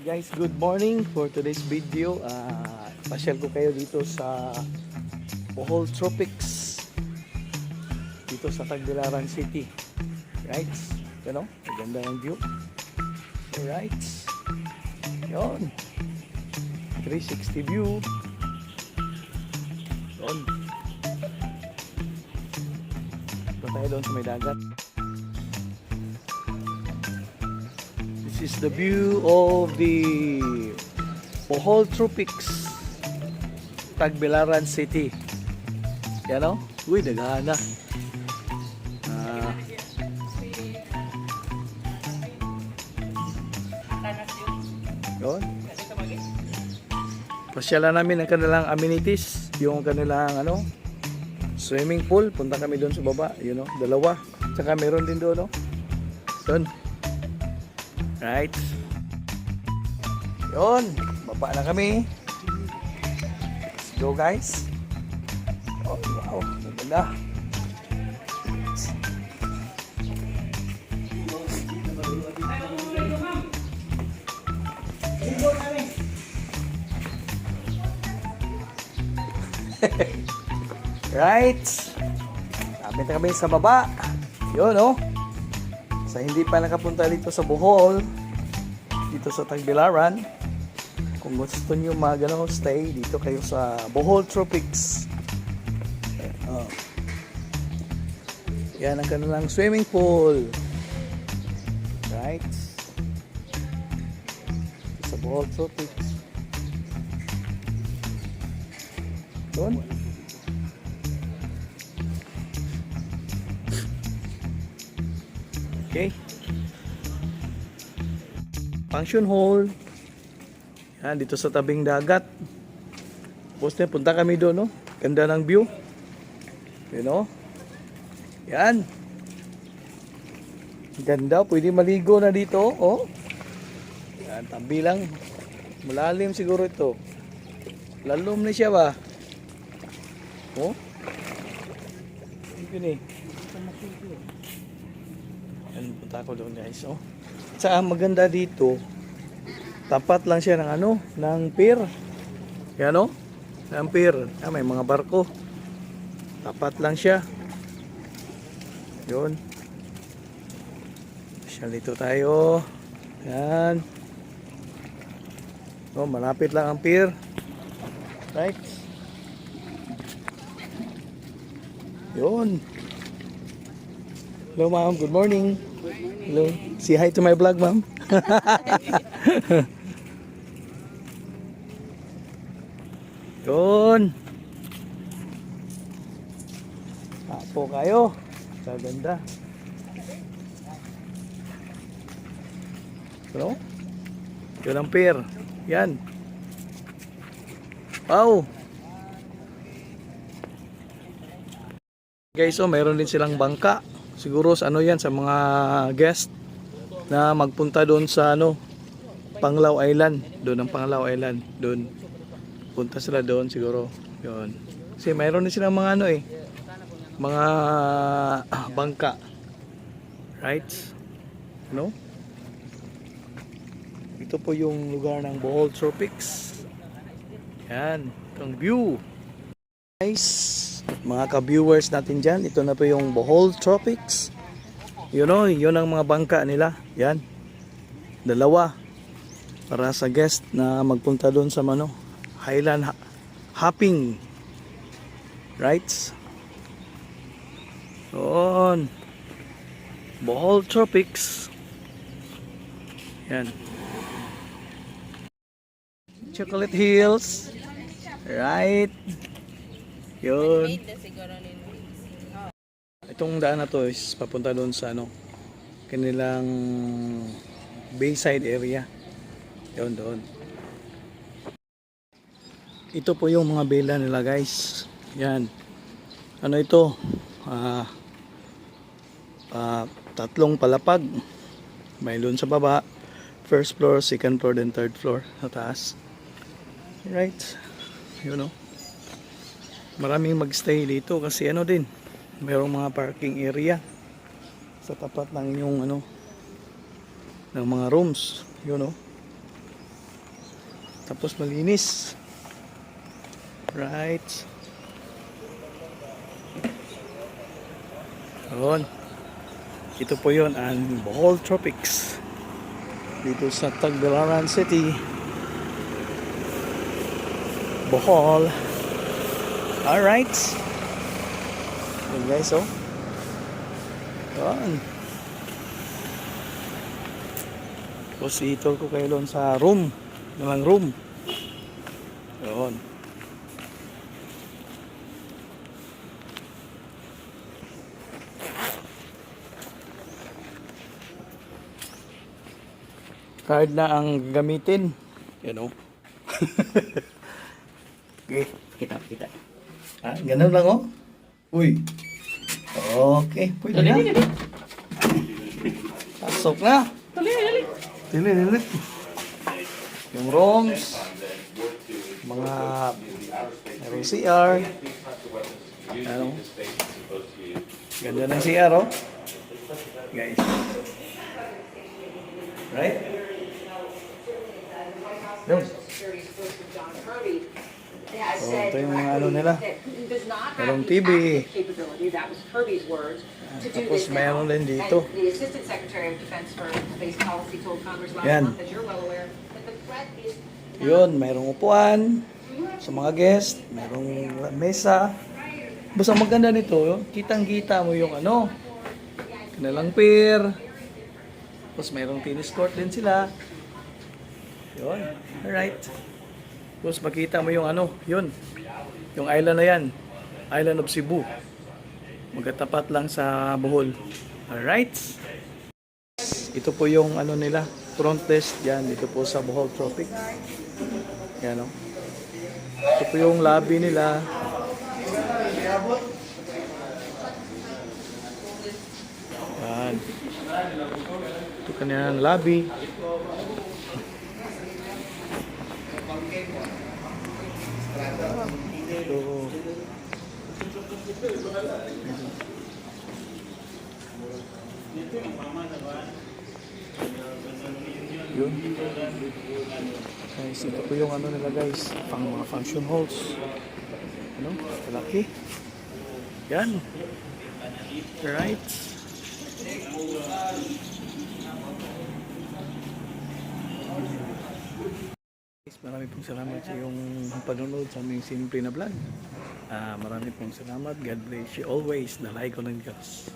Guys, good morning for today's video. Pasyal ko kayo dito sa Bohol Tropics, dito sa Tagbilaran City. Right? You know, maganda ang view. Alright. Yun. 360 view. Yun. Ito tayo doon sa may dagat. This is the view of the Bohol Tropics, Tagbilaran City. Yan o. Uy, nagana. Yun. Pasyalan namin ang kanilang amenities. Yung kanilang swimming pool. Punta kami doon sa baba. You know, dalawa. Tsaka meron din doon. Doon. Right. Yun, baba na kami. Let's go, guys. Oh, wow, maganda. Right. Lapit na kami sa baba. Yun, oh. Sa hindi pa nakapunta dito sa Bohol, dito sa Tagbilaran, kung gusto nyo stay dito kayo sa Bohol Tropics. Yan ang kanilang swimming pool. Right? Sa Bohol Tropics. Doon. Okay. Function hall. Yan, dito sa tabing dagat. Tapos na, punta kami doon, no? Ganda ng view. You know? Yan. Ganda, pwede maligo na dito, oh. Yan, tabi lang. Malalim siguro ito. Lalom na siya ba? Oh. Yun eh. Yan, punta ko doon, guys, oh. Sa maganda dito, tapat lang siya ng ng pier. Yan, oh. Ng pier. May mga barko. Tapat lang siya. Yun. Siya dito tayo. Yan. Oh, malapit lang ang pier. Right. Yun. Hello, ma'am. Good morning. Hello. Say hi to my vlog, ma'am. Yun. Apo kayo. Kaganda. Hello? Yun ang pier. Yan. Wow. Guys, mayroon din silang bangka. Siguro sa yan, sa mga guest na magpunta doon sa Panglao Island. Doon ang Panglao Island. Doon. Punta sila doon siguro. Yun. Kasi mayroon din silang mga mga bangka. Right? No? Ito po yung lugar ng Bohol Tropics. Yan. Itong view. Guys, mga ka-viewers natin dyan, ito na po yung Bohol Tropics. Yun ang mga bangka nila. Yan. Dalawa. Para sa guest na magpunta doon sa Highland hopping. Right? Doon. Bohol Tropics. Yan. Chocolate Hills. Right. Yun. Itong daan na to is papunta doon sa kanilang bayside area. Yun doon. Ito po yung mga bela nila, guys. Yan. Ito? Tatlong palapag. May doon sa baba. First floor, second floor, then third floor. Sa taas. Right. Maraming magstay dito kasi din, mayroong mga parking area sa tapat ng inyong ng mga rooms, Tapos malinis. Right. Yun. Ito po yun ang Bohol Tropics. Dito sa Tagbilaran City. Bohol. Alright. Yun guys, oh. Yun. Tapos i-tour ko kayo doon sa room. Nalang room. Yun. Card na ang gamitin. Yan o. Okay. Kita. Ah, ganun lang oh. Uy. Okay. Pwede na. Pasok na. Dali. Yung rooms. Mga merong CR. Ano? Ganda ng CR oh. Guys. Right? Yun. So, ito yung mga ano nila. Merong TV. Tapos mayroon din dito. Yan. Yun, mayroong upuan sa mga guest. Mayroong mesa. Basta maganda nito, kitang-kita mo yung ano, kanilang pier. Tapos mayroong tennis court din sila. Yun. Alright. Tapos makita mo yung ano, yun. Yung island na yan. Island of Cebu. Magkatapat lang sa Bohol. Alright. Ito po yung ano nila. Front desk yan. Dito po sa Bohol Tropic. Yan o. Ito po yung lobby nila. Yan. Ito kanyang lobby. Yun. Guys, ito po yung ano nila guys, pang mga function halls. Ano? Malaki. Yan. Right. Marami pong salamat sa iyong panonood sa aming simple na vlog. Marami pong salamat. God bless you always. Dalay ko ng Diyos.